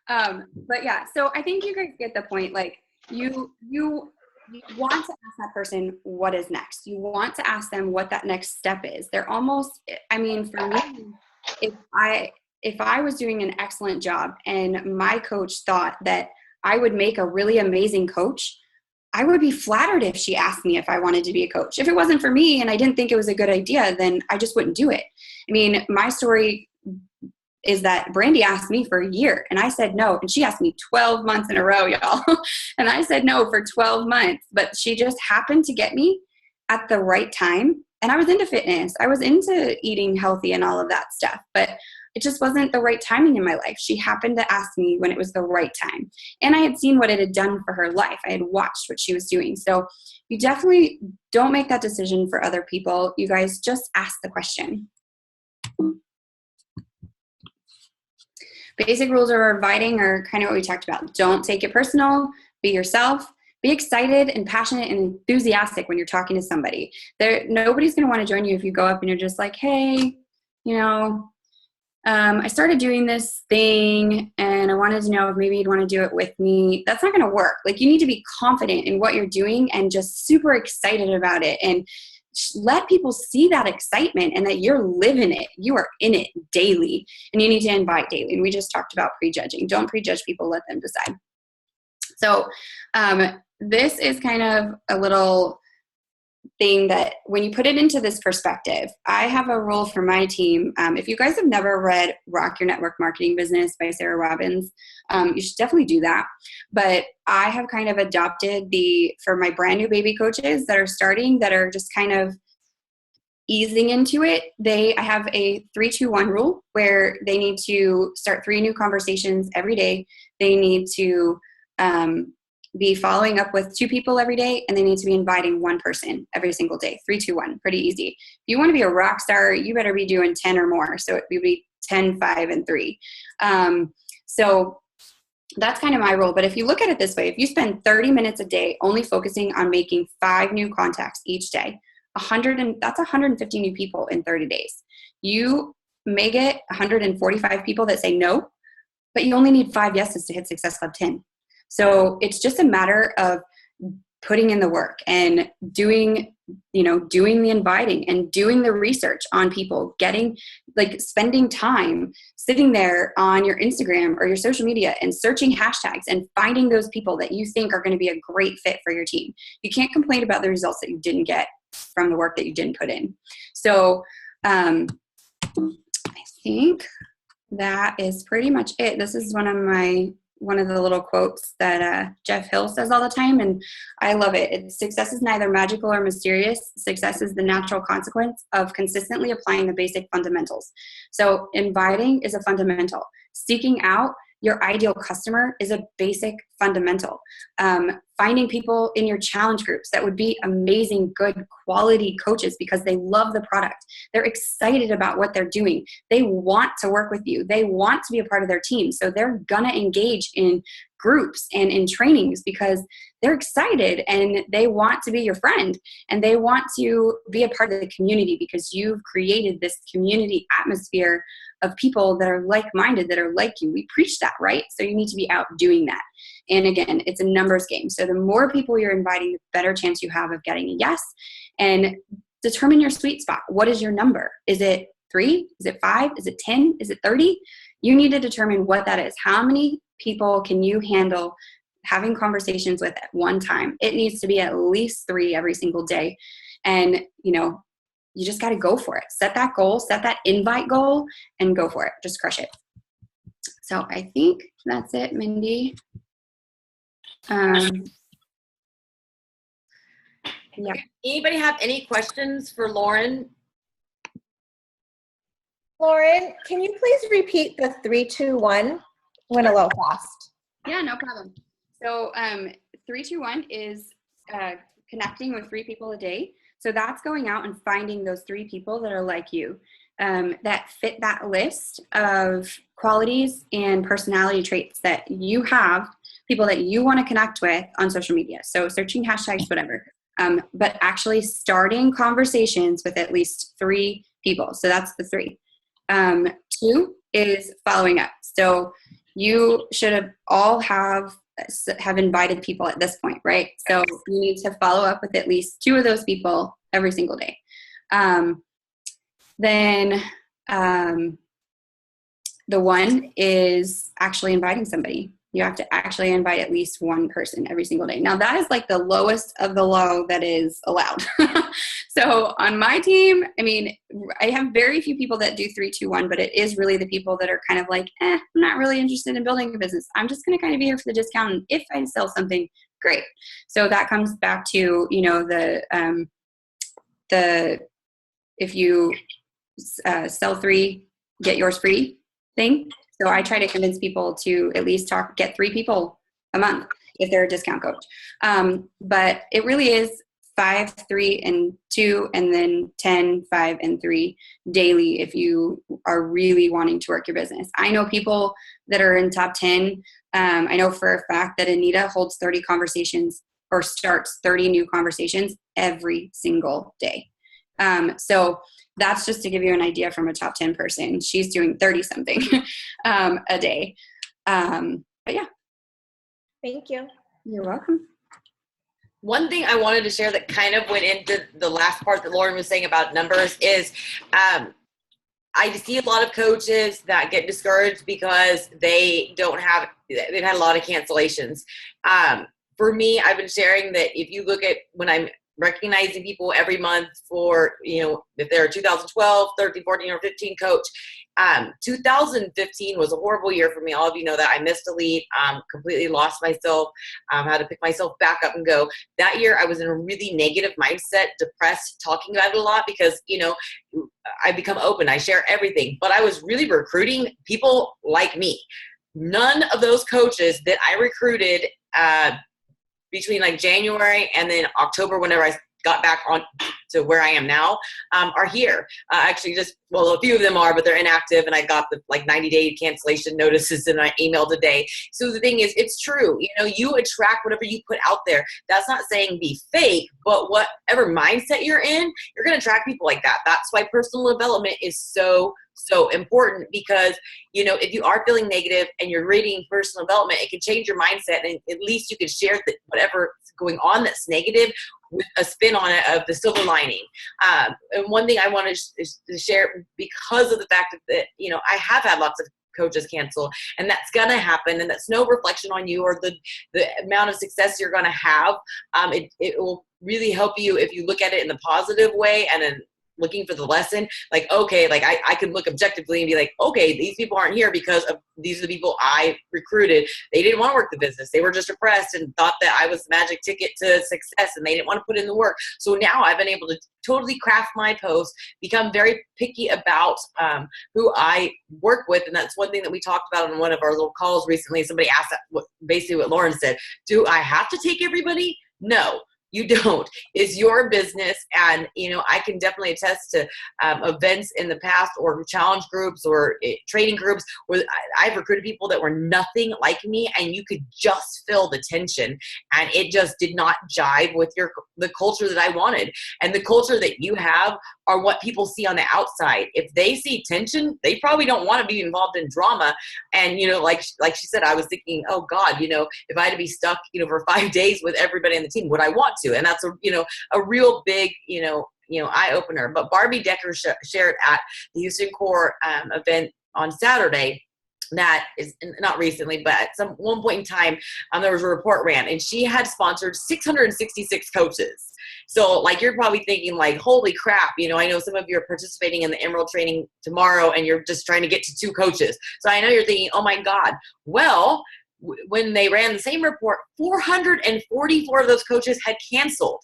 But yeah, so I think you guys get the point. Like, you want to ask that person what is next. You want to ask them what that next step is. They're almost, I mean, for me, if I was doing an excellent job and my coach thought that I would make a really amazing coach, I would be flattered if she asked me if I wanted to be a coach. If it wasn't for me and I didn't think it was a good idea, then I just wouldn't do it. I mean, my story is that Brandy asked me for a year and I said no. And she asked me 12 months in a row, y'all. And I said no for 12 months, but she just happened to get me at the right time. And I was into fitness. I was into eating healthy and all of that stuff, but it just wasn't the right timing in my life. She happened to ask me when it was the right time. And I had seen what it had done for her life. I had watched what she was doing. So you definitely don't make that decision for other people. You guys just ask the question. Basic rules of inviting are kind of what we talked about. Don't take it personal. Be yourself. Be excited and passionate and enthusiastic when you're talking to somebody. Nobody's going to want to join you if you go up and you're just like, hey, I started doing this thing and I wanted to know if maybe you'd want to do it with me. That's not going to work. Like, you need to be confident in what you're doing and just super excited about it. And let people see that excitement and that you're living it. You are in it daily and you need to invite daily. And we just talked about prejudging. Don't prejudge people, let them decide. So this is kind of a little thing that when you put it into this perspective, I have a rule for my team. If you guys have never read Rock Your Network Marketing Business by Sarah Robbins, you should definitely do that. But I have kind of adopted for my brand new baby coaches that are starting, that are just kind of easing into it. I have a 3-2-1 rule where they need to start 3 new conversations every day. They need to be following up with 2 people every day, and they need to be inviting 1 person every single day. 3-2-1, pretty easy. If you want to be a rock star, you better be doing 10 or more. So it would be 10, 5, and 3. So that's kind of my rule. But if you look at it this way, if you spend 30 minutes a day only focusing on making 5 new contacts each day, that's 150 new people in 30 days. You may get 145 people that say no, but you only need 5 yeses to hit Success Club 10. So it's just a matter of putting in the work and doing the inviting and doing the research on people, spending time sitting there on your Instagram or your social media and searching hashtags and finding those people that you think are going to be a great fit for your team. You can't complain about the results that you didn't get from the work that you didn't put in. So I think that is pretty much it. This is one of the little quotes that Jeff Hill says all the time, and I love it. Success is neither magical or mysterious. Success is the natural consequence of consistently applying the basic fundamentals. So inviting is a fundamental. Seeking out your ideal customer is a basic fundamental. Finding people in your challenge groups that would be amazing, good quality coaches because they love the product. They're excited about what they're doing. They want to work with you. They want to be a part of their team. So they're gonna engage in groups and in trainings because they're excited and they want to be your friend and they want to be a part of the community because you've created this community atmosphere of people that are like-minded, that are like you. We preach that, right? So you need to be out doing that. And again, it's a numbers game. So the more people you're inviting, the better chance you have of getting a yes. And determine your sweet spot. What is your number? Is it 3? Is it 5? Is it 10? Is it 30? You need to determine what that is. How many people can you handle having conversations with at one time? It needs to be at least 3 every single day. And, you just got to go for it. Set that goal, set that invite goal, and go for it. Just crush it. So I think that's it, Mindy. Yeah. Anybody have any questions for Lauren? Lauren, can you please repeat the 3-2-1? Went a little fast. Yeah, no problem. So 3-2-1 is connecting with 3 people a day. So that's going out and finding those 3 people that are like you, that fit that list of qualities and personality traits that you have, people that you want to connect with on social media. So searching hashtags, whatever, but actually starting conversations with at least 3 people. So that's the 3. 2 is following up. So you should all have have invited people at this point, right? So you need to follow up with at least 2 of those people every single day. Then the one is actually inviting somebody. You have to actually invite at least 1 person every single day. Now that is like the lowest of the low that is allowed. So on my team, I mean, I have very few people that do 3, 2, 1, but it is really the people that are kind of like, I'm not really interested in building a business. I'm just going to kind of be here for the discount. And if I sell something, great. So that comes back to, you know, if you sell 3, get yours free thing. So I try to convince people to at least get 3 people a month if they're a discount coach. But it really is 5, 3, and 2, and then 10, 5, and 3 daily if you are really wanting to work your business. I know people that are in top 10. I know for a fact that Anita holds 30 conversations or starts 30 new conversations every single day. So that's just to give you an idea from a top 10 person. She's doing 30 something a day. But yeah. Thank you. You're welcome. One thing I wanted to share that kind of went into the last part that Lauren was saying about numbers is I see a lot of coaches that get discouraged because they've had a lot of cancellations. For me, I've been sharing that if you look at when I'm recognizing people every month for, you know, if they're a 2012, 13, 14, or 15 coach. 2015 was a horrible year for me. All of you know that. I missed a lead, completely lost myself, had to pick myself back up and go. That year I was in a really negative mindset, depressed, talking about it a lot because, you know, I become open. I share everything. But I was really recruiting people like me. None of those coaches that I recruited between like January and then October, whenever I got back on to where I am now, are here. Actually, a few of them are, but they're inactive, and I got the like 90-day cancellation notices in my email today. So the thing is, it's true. You know, you attract whatever you put out there. That's not saying be fake, but whatever mindset you're in, you're going to attract people like that. That's why personal development is so important, because, you know, if you are feeling negative and you're reading personal development, it can change your mindset, and at least you can share whatever's going on that's negative with a spin on it of the silver lining. And one thing I wanted to share, because of the fact that, you know, I have had lots of coaches cancel, and that's going to happen, and that's no reflection on you or the amount of success you're going to have. It will really help you if you look at it in the positive way and then looking for the lesson. Like, okay, like I could look objectively and be like, okay, these people aren't here because of these are the people I recruited. They didn't want to work the business. They were just depressed and thought that I was the magic ticket to success, and they didn't want to put in the work. So now I've been able to totally craft my posts, become very picky about who I work with. And that's one thing that we talked about on one of our little calls recently. Somebody asked basically what Lauren said. Do I have to take everybody? No. You don't. It's your business. And, you know, I can definitely attest to events in the past or challenge groups or training groups where I've recruited people that were nothing like me, and you could just feel the tension, and it just did not jive with the culture that I wanted. And the culture that you have are what people see on the outside. If they see tension, they probably don't want to be involved in drama. And, you know, like she said, I was thinking, oh God, you know, if I had to be stuck, you know, for 5 days with everybody on the team, would I want to? And that's a real big, eye opener. But Barbie Decker shared at the Houston Core event on Saturday. That is not recently, but at one point in time, there was a report ran, and she had sponsored 666 coaches. So like, you're probably thinking like, holy crap, you know, I know some of you are participating in the Emerald training tomorrow and you're just trying to get to 2 coaches. So I know you're thinking, oh my God. Well, when they ran the same report, 444 of those coaches had canceled.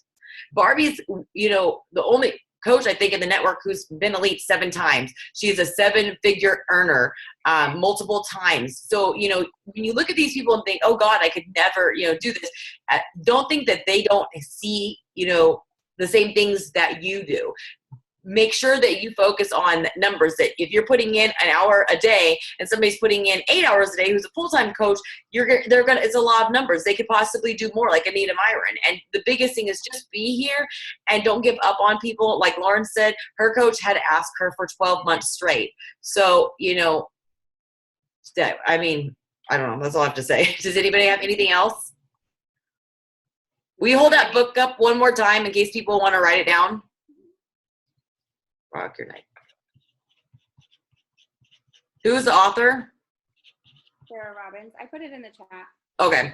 Barbie's, you know, the only coach I think in the network who's been elite 7 times. She's a 7-figure earner multiple times. So, you know, when you look at these people and think, oh God, I could never, you know, do this. Don't think that they don't see, you know, the same things that you do. Make sure that you focus on numbers, that if you're putting in an hour a day and somebody's putting in 8 hours a day who's a full-time coach, it's a lot of numbers. They could possibly do more, like Anita Myron. And the biggest thing is just be here and don't give up on people. Like Lauren said, her coach had to ask her for 12 months straight. So, you know, I mean, I don't know. That's all I have to say. Does anybody have anything else? Will you hold that book up one more time in case people want to write it down? Rock your night. Who's the author? Sarah Robbins. I put it in the chat. Okay.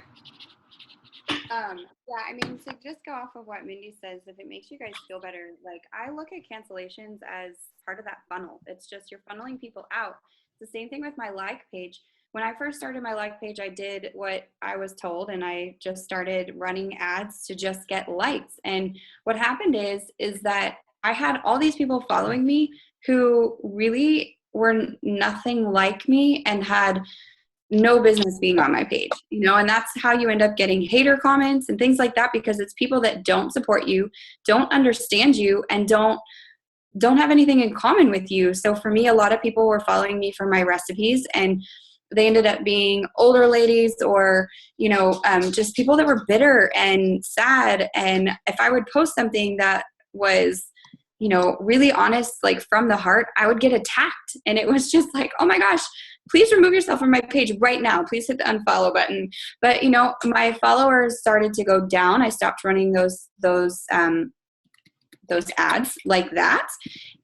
Yeah, I mean, to just go off of what Mindy says, if it makes you guys feel better, like I look at cancellations as part of that funnel. It's just you're funneling people out. It's the same thing with my like page. When I first started my like page, I did what I was told, and I just started running ads to just get likes. And what happened is that I had all these people following me who really were nothing like me and had no business being on my page, you know, and that's how you end up getting hater comments and things like that, because it's people that don't support you, don't understand you, and don't have anything in common with you. So for me, a lot of people were following me for my recipes, and they ended up being older ladies or, you know, just people that were bitter and sad. And if I would post something that was, you know, really honest, like from the heart, I would get attacked. And it was just like, oh my gosh, please remove yourself from my page right now. Please hit the unfollow button. But, you know, my followers started to go down. I stopped running those ads like that.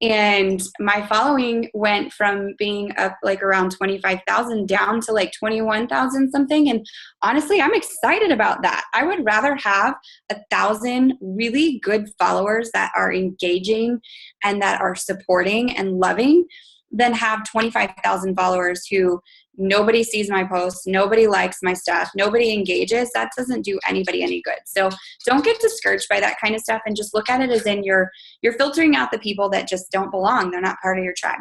And my following went from being up like around 25,000 down to like 21,000 something. And honestly, I'm excited about that. I would rather have 1,000 really good followers that are engaging and that are supporting and loving than have 25,000 followers who nobody sees my posts, nobody likes my stuff, nobody engages. That doesn't do anybody any good. So don't get discouraged by that kind of stuff, and just look at it as in you're filtering out the people that just don't belong. They're not part of your tribe.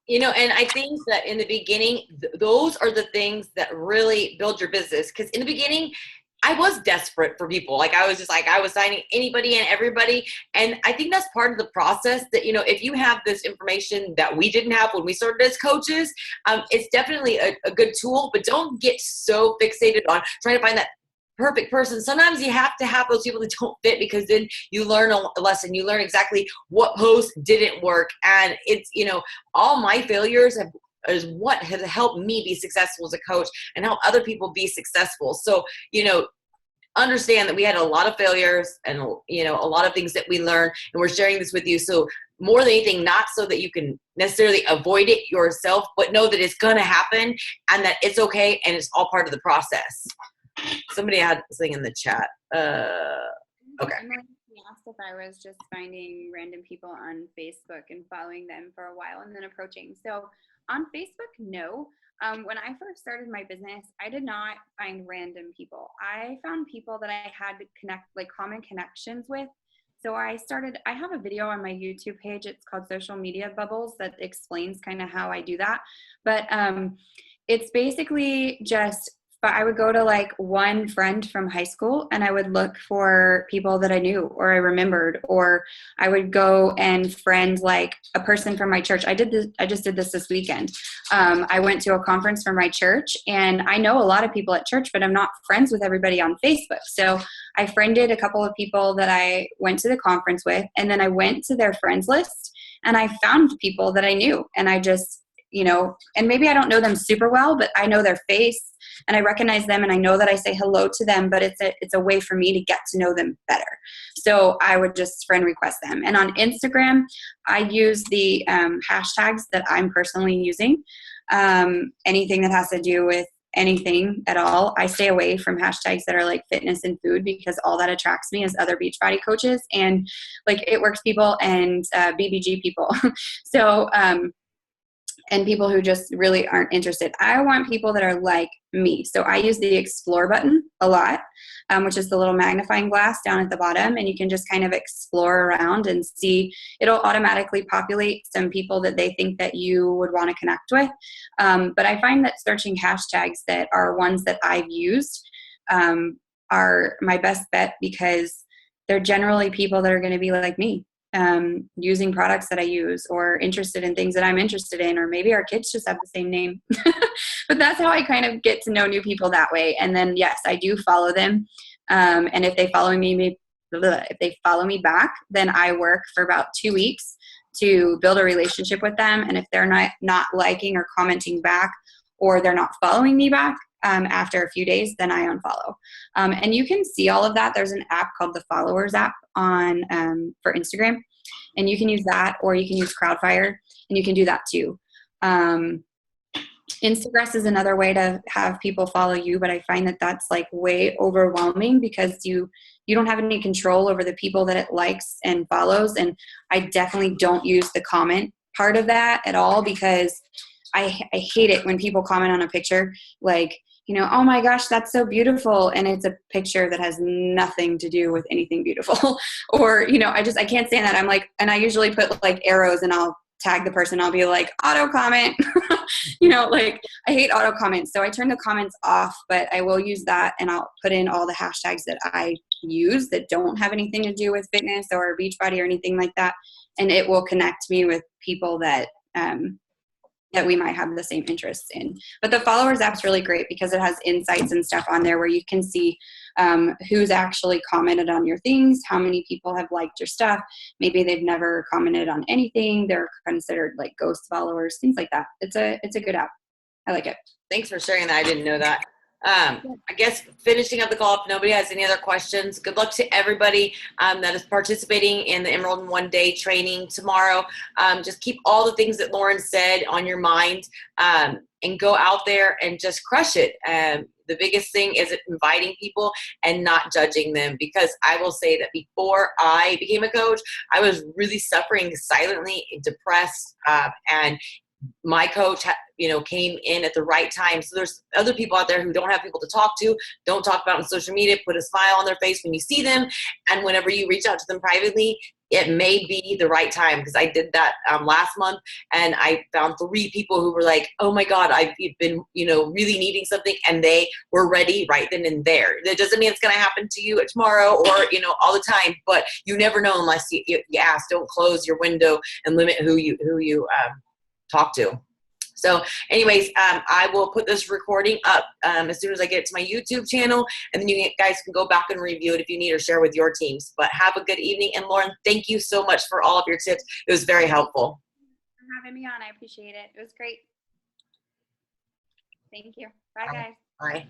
You know, and I think that in the beginning, those are the things that really build your business. Because in the beginning, I was desperate for people. Like I was just like, I was signing anybody and everybody. And I think that's part of the process that, you know, if you have this information that we didn't have when we started as coaches, it's definitely a good tool, but don't get so fixated on trying to find that perfect person. Sometimes you have to have those people that don't fit, because then you learn a lesson. You learn exactly what post didn't work. And it's, you know, all my failures is what has helped me be successful as a coach and help other people be successful. So, you know, understand that we had a lot of failures and, you know, a lot of things that we learned, and we're sharing this with you. So more than anything, not so that you can necessarily avoid it yourself, but know that it's going to happen and that it's okay. And it's all part of the process. Somebody had something in the chat. Okay. He asked if I was just finding random people on Facebook and following them for a while and then approaching. So on Facebook, no. When I first started my business, I did not find random people. I found people that I had common connections with. So I have a video on my YouTube page. It's called Social Media Bubbles that explains kind of how I do that. But it's basically just, I would go to like one friend from high school and I would look for people that I knew or I remembered, or I would go and friend like a person from my church. I just did this weekend. I went to a conference for my church, and I know a lot of people at church, but I'm not friends with everybody on Facebook. So I friended a couple of people that I went to the conference with, and then I went to their friends list and I found people that I knew, and I just, you know, and maybe I don't know them super well, but I know their face and I recognize them, and I know that I say hello to them, but it's a way for me to get to know them better. So I would just friend request them. And on Instagram, I use the hashtags that I'm personally using. Anything that has to do with anything at all. I stay away from hashtags that are like fitness and food, because all that attracts me is other Beachbody coaches and like It Works people and BBG people. So, and people who just really aren't interested. I want people that are like me. So I use the explore button a lot, which is the little magnifying glass down at the bottom. And you can just kind of explore around and see, it'll automatically populate some people that they think that you would want to connect with. But I find that searching hashtags that are ones that I've used are my best bet, because they're generally people that are going to be like me. Using products that I use, or interested in things that I'm interested in, or maybe our kids just have the same name. But that's how I kind of get to know new people that way. And then, yes, I do follow them. And if they follow me back, then I work for about 2 weeks to build a relationship with them. And if they're not liking or commenting back or they're not following me back after a few days, then I unfollow. And you can see all of that. There's an app called the Followers app on for Instagram, and you can use that, or you can use Crowdfire, and you can do that too. Instagress is another way to have people follow you, but I find that that's like way overwhelming because you don't have any control over the people that it likes and follows. And I definitely don't use the comment part of that at all, because I hate it when people comment on a picture like, oh my gosh, that's so beautiful. And it's a picture that has nothing to do with anything beautiful. Or, I can't stand that. I'm like, and I usually put like arrows and I'll tag the person. I'll be like, auto comment, like I hate auto comments. So I turn the comments off, but I will use that, and I'll put in all the hashtags that I use that don't have anything to do with fitness or Beachbody or anything like that. And it will connect me with people that we might have the same interests in. But the Followers app's really great because it has insights and stuff on there where you can see who's actually commented on your things, how many people have liked your stuff. Maybe they've never commented on anything. They're considered like ghost followers, things like that. It's a good app. I like it. Thanks for sharing that. I didn't know that. I guess finishing up the call, if nobody has any other questions, good luck to everybody that is participating in the Emerald in One Day training tomorrow. Just keep all the things that Lauren said on your mind and go out there and just crush it. The biggest thing is inviting people and not judging them, because I will say that before I became a coach, I was really suffering silently, depressed, and my coach, came in at the right time. So there's other people out there who don't have people to talk to, don't talk about on social media, put a smile on their face when you see them. And whenever you reach out to them privately, it may be the right time, because I did that last month, and I found 3 people who were like, oh my God, I've been, really needing something, and they were ready right then and there. That doesn't mean it's going to happen to you tomorrow or, all the time, but you never know unless you ask. Don't close your window and limit who you talk to. So anyways, I will put this recording up as soon as I get it to my YouTube channel, and then you guys can go back and review it if you need, or share with your teams. But have a good evening. And Lauren, thank you so much for all of your tips. It was very helpful. Thanks for having me on. I appreciate it. It was great. Thank you. Bye, guys. Bye.